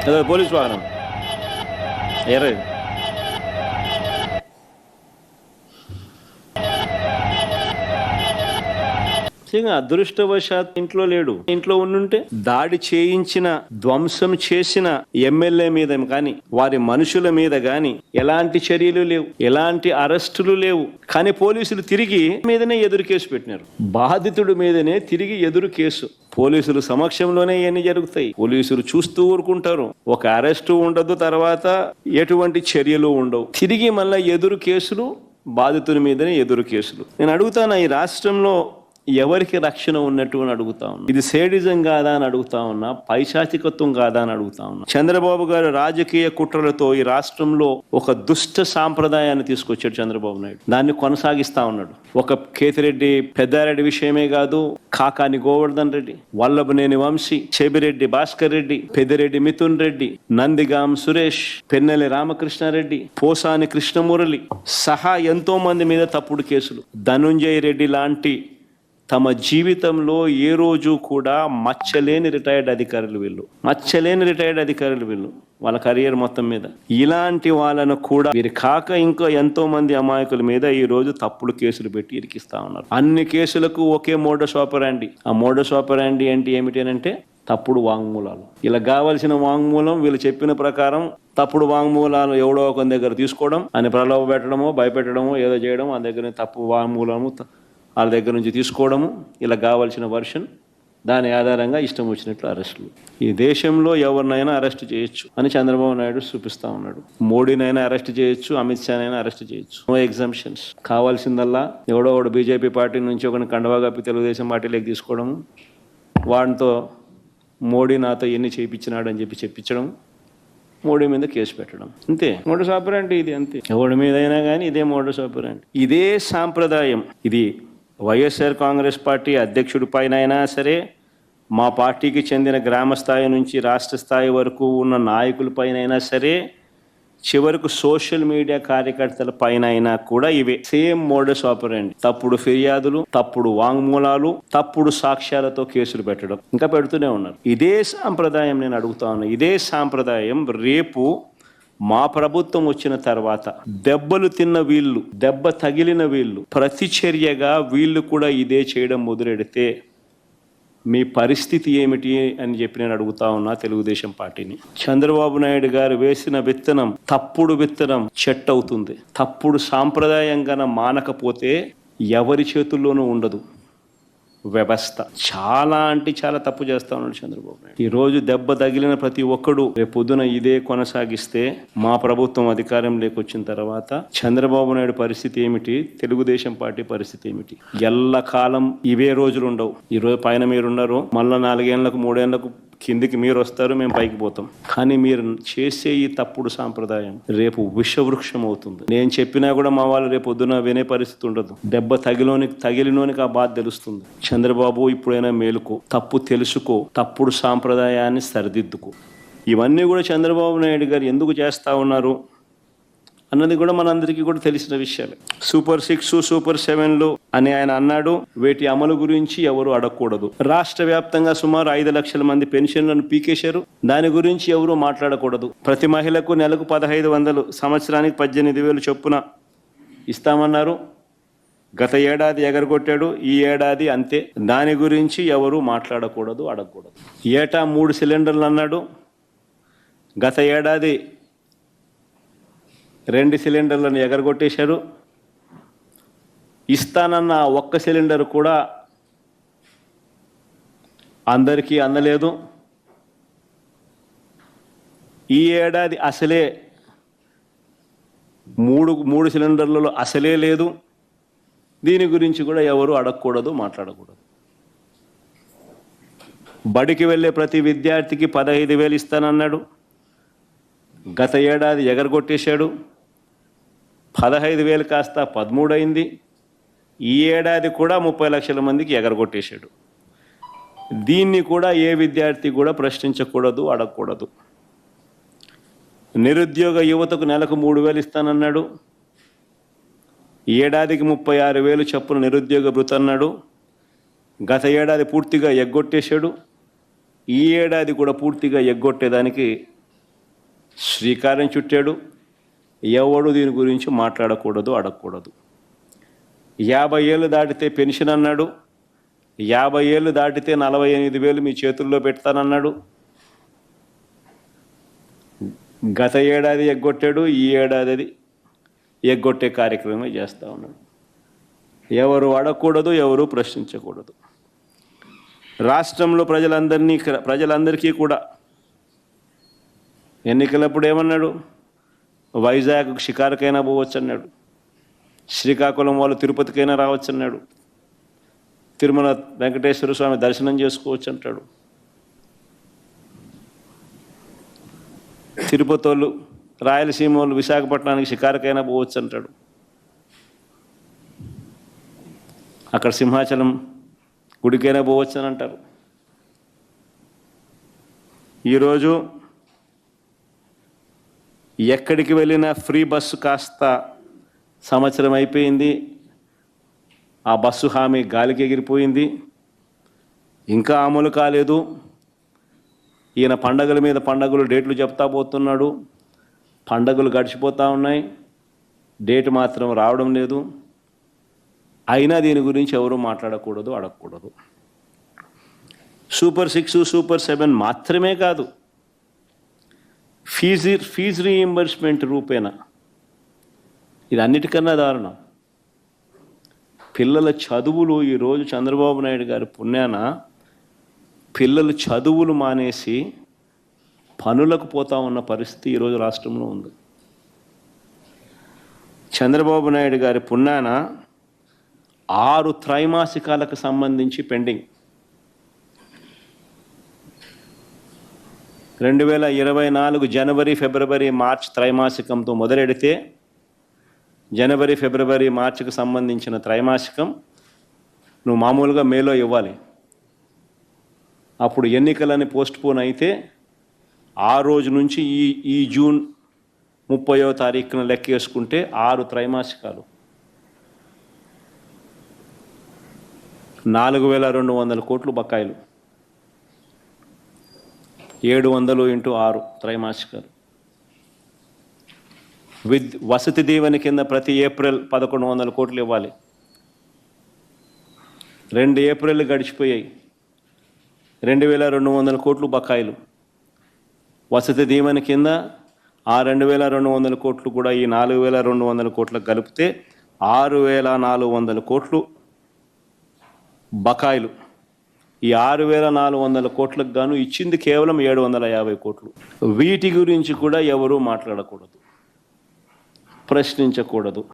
ఏదో పోలీస్ వాహనం ఎర్ర అదృష్టవశాత్ ఇంట్లో లేడు. ఇంట్లో ఉండుంటే దాడి చేయించిన, ధ్వంసం చేసిన ఎమ్మెల్యే మీద కానీ వారి మనుషుల మీద కానీ ఎలాంటి చర్యలు లేవు, ఎలాంటి అరెస్టులు లేవు. కానీ పోలీసులు తిరిగి మీదనే ఎదురు కేసు పెట్టినారు. బాధితుడి మీదనే తిరిగి ఎదురు కేసు. పోలీసులు సమక్షంలోనే ఇవన్నీ జరుగుతాయి. పోలీసులు చూస్తూ ఊరుకుంటారు. ఒక అరెస్టు ఉండదు, తర్వాత ఎటువంటి చర్యలు ఉండవు. తిరిగి మళ్ళీ ఎదురు కేసులు, బాధితుడి మీదనే ఎదురు కేసులు. నేను అడుగుతాను, ఈ రాష్ట్రంలో ఎవరికి రక్షణ ఉన్నట్టు అని అడుగుతా ఉన్నా. ఇది సేడిజం కాదా అని అడుగుతా ఉన్నా, పైశాచికత్వం కాదా అని అడుగుతా ఉన్నా. చంద్రబాబు గారు రాజకీయ కుట్రలతో ఈ రాష్ట్రంలో ఒక దుష్ట సాంప్రదాయాన్ని తీసుకొచ్చాడు చంద్రబాబు నాయుడు. దాన్ని కొనసాగిస్తా ఉన్నాడు. ఒక కేతిరెడ్డి పెద్దారెడ్డి విషయమే కాదు, కాకాని గోవర్ధన్ రెడ్డి, వల్లభనేని వంశీ, చెబిరెడ్డి భాస్కర్ రెడ్డి, పెద్దిరెడ్డి మిథున్ రెడ్డి, నందిగాం సురేష్, పెన్నెల్లి రామకృష్ణారెడ్డి, పోసాని కృష్ణమురళి సహా ఎంతో మంది మీద తప్పుడు కేసులు. ధనుంజయ రెడ్డి లాంటి తమ జీవితంలో ఏ రోజు కూడా మచ్చలేని రిటైర్డ్ అధికారులు వీళ్ళు, వాళ్ళ కెరియర్ మొత్తం మీద. ఇలాంటి వాళ్ళను కూడా వీరి కాక ఇంకా ఎంతో మంది అమాయకుల మీద ఈ రోజు తప్పుడు కేసులు పెట్టి ఇరికిస్తా ఉన్నారు. అన్ని కేసులకు ఒకే మోడస్ ఆపరాండి. ఆ మోడస్ ఆపరాండి ఏమిటి అంటే తప్పుడు వాంగ్మూలాలు. ఇలా కావలసిన వాంగ్మూలం వీళ్ళు చెప్పిన ప్రకారం తప్పుడు వాంగ్మూలాలు ఎవడో ఒక దగ్గర తీసుకోవడం, అని ప్రలోభ పెట్టడమో భయపెట్టడమో ఏదో చేయడం, ఆ దగ్గర తప్పు వాంగ్మూలము వాళ్ళ దగ్గర నుంచి తీసుకోవడము, ఇలా కావాల్సిన వర్షన్, దాని ఆధారంగా ఇష్టం వచ్చినట్లు అరెస్టులు. ఈ దేశంలో ఎవరినైనా అరెస్ట్ చేయొచ్చు అని చంద్రబాబు నాయుడు చూపిస్తా ఉన్నాడు. మోడీనైనా అరెస్ట్ చేయొచ్చు, అమిత్ షానైనా అరెస్ట్ చేయొచ్చు. No exemptions. కావాల్సిందల్లా ఎవడో ఒకడు బీజేపీ పార్టీ నుంచి ఒకరిని కండవా కప్పి తెలుగుదేశం పార్టీలోకి తీసుకోవడము, వాడితో మోడీ నాతో ఎన్ని చేయించినాడు అని చెప్పించడం, మోడీ మీద కేసు పెట్టడం, అంతే. మోడస్ ఆపరాండి ఇది, అంతే. ఎవడి మీదైనా కానీ ఇదే మోడస్ ఆపరాండి, ఇదే సాంప్రదాయం. ఇది వైఎస్ఆర్ కాంగ్రెస్ పార్టీ అధ్యక్షుడి పైన అయినా సరే, మా పార్టీకి చెందిన గ్రామ స్థాయి నుంచి రాష్ట్ర స్థాయి వరకు ఉన్న నాయకుల పైన అయినా సరే, చివరకు సోషల్ మీడియా కార్యకర్తల పైన అయినా కూడా ఇవే సేమ్ మోడస్ ఆపరాండి. తప్పుడు ఫిర్యాదులు, తప్పుడు వాంగ్మూలాలు, తప్పుడు సాక్ష్యాలతో కేసులు పెట్టడం, ఇంకా పెడుతూనే ఉన్నారు. ఇదే సాంప్రదాయం నేను అడుగుతా ఉన్నా. ఇదే సాంప్రదాయం రేపు మా ప్రభుత్వం వచ్చిన తర్వాత దెబ్బలు తిన్న వీళ్ళు, దెబ్బ తగిలిన వీళ్ళు, ప్రతిచర్యగా వీళ్ళు కూడా ఇదే చేయడం మొదలెడితే మీ పరిస్థితి ఏమిటి అని చెప్పి నేను అడుగుతా ఉన్నా తెలుగుదేశం పార్టీని. చంద్రబాబు నాయుడు గారు వేసిన విత్తనం, తప్పుడు విత్తనం చెట్టు అవుతుంది. తప్పుడు సాంప్రదాయంగా మానకపోతే ఎవరి చేతుల్లోనూ ఉండదు వ్యవస్థ. చాలా అంటే చాలా తప్పు చేస్తా ఉన్నాడు చంద్రబాబు నాయుడు. ఈ రోజు దెబ్బ తగిలిన ప్రతి ఒక్కడు రేపు పొద్దున ఇదే కొనసాగిస్తే మా ప్రభుత్వం అధికారంలోకి వచ్చిన తర్వాత చంద్రబాబు నాయుడు పరిస్థితి ఏమిటి, తెలుగుదేశం పార్టీ పరిస్థితి ఏమిటి? ఎల్లకాలం ఇవే రోజులు ఉండవు. ఈ రోజు పైన మీరున్నారు, మళ్ళా 4 ఏళ్లకు 3 ఏళ్లకు కిందికి మీరు వస్తారు, మేము పైకి పోతాం. కానీ మీరు చేసే ఈ తప్పుడు సాంప్రదాయం రేపు విషవృక్షం అవుతుంది. నేను చెప్పినా కూడా మా వాళ్ళు రేపు పొద్దున వినే పరిస్థితి ఉండదు. దెబ్బ తగిలినోనికి ఆ బాధ తెలుస్తుంది. చంద్రబాబు ఇప్పుడైనా మేలుకో, తప్పు తెలుసుకో, తప్పుడు సాంప్రదాయాన్ని సరిదిద్దుకో. ఇవన్నీ కూడా చంద్రబాబు నాయుడు గారు ఎందుకు చేస్తా ఉన్నారు అన్నది కూడా మనందరికీ కూడా తెలిసిన విషయాలే. సూపర్ 6, సూపర్ 7లు అని ఆయన అన్నాడు. వీటి అమలు గురించి ఎవరు అడగకూడదు. రాష్ట్ర వ్యాప్తంగా సుమారు 5 లక్షల మంది పెన్షన్లను పీకేశారు. దాని గురించి ఎవరు మాట్లాడకూడదు. ప్రతి మహిళకు నెలకు 1500, సంవత్సరానికి 18,000 చొప్పున ఇస్తామన్నారు. గత ఏడాది ఎగరగొట్టాడు, ఈ ఏడాది అంతే. దాని గురించి ఎవరు మాట్లాడకూడదు, అడగకూడదు. ఏటా 3 సిలిండర్లు అన్నాడు. గత ఏడాది 2 సిలిండర్లను ఎగరగొట్టేశారు. ఇస్తానన్న ఒక్క సిలిండర్ కూడా అందరికీ అందలేదు. ఈ ఏడాది అసలే 3 సిలిండర్లలో అసలే లేదు. దీని గురించి కూడా ఎవరు అడగకూడదు, మాట్లాడకూడదు. బడికి వెళ్ళే ప్రతి విద్యార్థికి 15,000 ఇస్తానన్నాడు. గత ఏడాది ఎగరగొట్టేశాడు. 15,000 కాస్త 13 అయింది. ఈ ఏడాది కూడా 30 లక్షల మందికి ఎగరగొట్టేశాడు. దీన్ని కూడా ఏ విద్యార్థి కూడా ప్రశ్నించకూడదు, అడగకూడదు. నిరుద్యోగ యువతకు నెలకు 3,000 ఇస్తానన్నాడు. ఏడాదికి 36,000 చొప్పున నిరుద్యోగ భృతి అన్నాడు. గత ఏడాది పూర్తిగా ఎగ్గొట్టేశాడు. ఈ ఏడాది కూడా పూర్తిగా ఎగ్గొట్టేదానికి శ్రీకారం చుట్టాడు. ఎవడు దీని గురించి మాట్లాడకూడదు, అడగకూడదు. 50 ఏళ్ళు దాటితే పెన్షన్ అన్నాడు. 50 ఏళ్ళు దాటితే 48,000 మీ చేతుల్లో పెడతానన్నాడు. గత ఏడాది ఎగ్గొట్టాడు, ఈ ఏడాది ఎగ్గొట్టే కార్యక్రమమే చేస్తూ ఉన్నాడు. ఎవరు అడగకూడదు, ఎవరు ప్రశ్నించకూడదు. రాష్ట్రంలో ప్రజలందరికీ కూడా ఎన్నికలప్పుడు ఏమన్నాడు? వైజాగ్ షికారుకైనా పోవచ్చు అన్నాడు. శ్రీకాకుళం వాళ్ళు తిరుపతికైనా రావచ్చు అన్నాడు. తిరుమల వెంకటేశ్వర స్వామి దర్శనం చేసుకోవచ్చు అంటాడు. తిరుపతి వాళ్ళు, రాయలసీమ వాళ్ళు విశాఖపట్నానికి షికారుకైనా పోవచ్చు అంటాడు. అక్కడ సింహాచలం గుడికైనా పోవచ్చు అని అంటారు. ఈరోజు ఎక్కడికి వెళ్ళినా ఫ్రీ బస్సు కాస్త సంవత్సరం అయిపోయింది. ఆ బస్సు హామీ గాలికి ఎగిరిపోయింది, ఇంకా అమలు కాలేదు. ఈయన పండగల మీద పండగలు డేట్లు చెప్తా పోతున్నాడు. పండగలు గడిచిపోతూ ఉన్నాయి, డేట్ మాత్రం రావడం లేదు. అయినా దీని గురించి ఎవరు మాట్లాడకూడదు, అడగకూడదు. సూపర్ 6, సూపర్ 7 మాత్రమే కాదు, ఫీజు రీయింబర్స్మెంట్ రూపేణా ఇది అన్నిటికన్నా దారుణం. పిల్లల చదువులు ఈరోజు చంద్రబాబు నాయుడు గారి పుణ్యాన పిల్లలు చదువులు మానేసి పనులకు పోతా ఉన్న పరిస్థితి ఈరోజు రాష్ట్రంలో ఉంది. చంద్రబాబు నాయుడు గారి పుణ్యాన 6 త్రైమాసికాలకు సంబంధించి పెండింగ్. 2024 జనవరి, ఫిబ్రవరి, మార్చ్ త్రైమాసికంతో మొదలెడితే జనవరి, ఫిబ్రవరి, మార్చికి సంబంధించిన త్రైమాసికం నువ్వు మామూలుగా మేలో ఇవ్వాలి. అప్పుడు ఎన్నికలని పోస్ట్పోన్ అయితే ఆ రోజు నుంచి ఈ జూన్ 30వ తారీఖున లెక్కేసుకుంటే 6 త్రైమాసికాలు, 4,200 కోట్లు బకాయిలు. 700 × 6 త్రైమాసికాలు. వసతి దీవెన కింద ప్రతి ఏప్రిల్ 1,100 కోట్లు ఇవ్వాలి. 2 ఏప్రిల్ గడిచిపోయాయి, 2,200 కోట్లు బకాయిలు. వసతి దీవెన కింద ఆ 2,200 కోట్లు కూడా ఈ 4,200 కోట్లకు కలిపితే 6,400 కోట్లు బకాయిలు. ఈ 6,400 కోట్లకు గాను ఇచ్చింది కేవలం 750 కోట్లు. వీటి గురించి కూడా ఎవరూ మాట్లాడకూడదు, ప్రశ్నించకూడదు.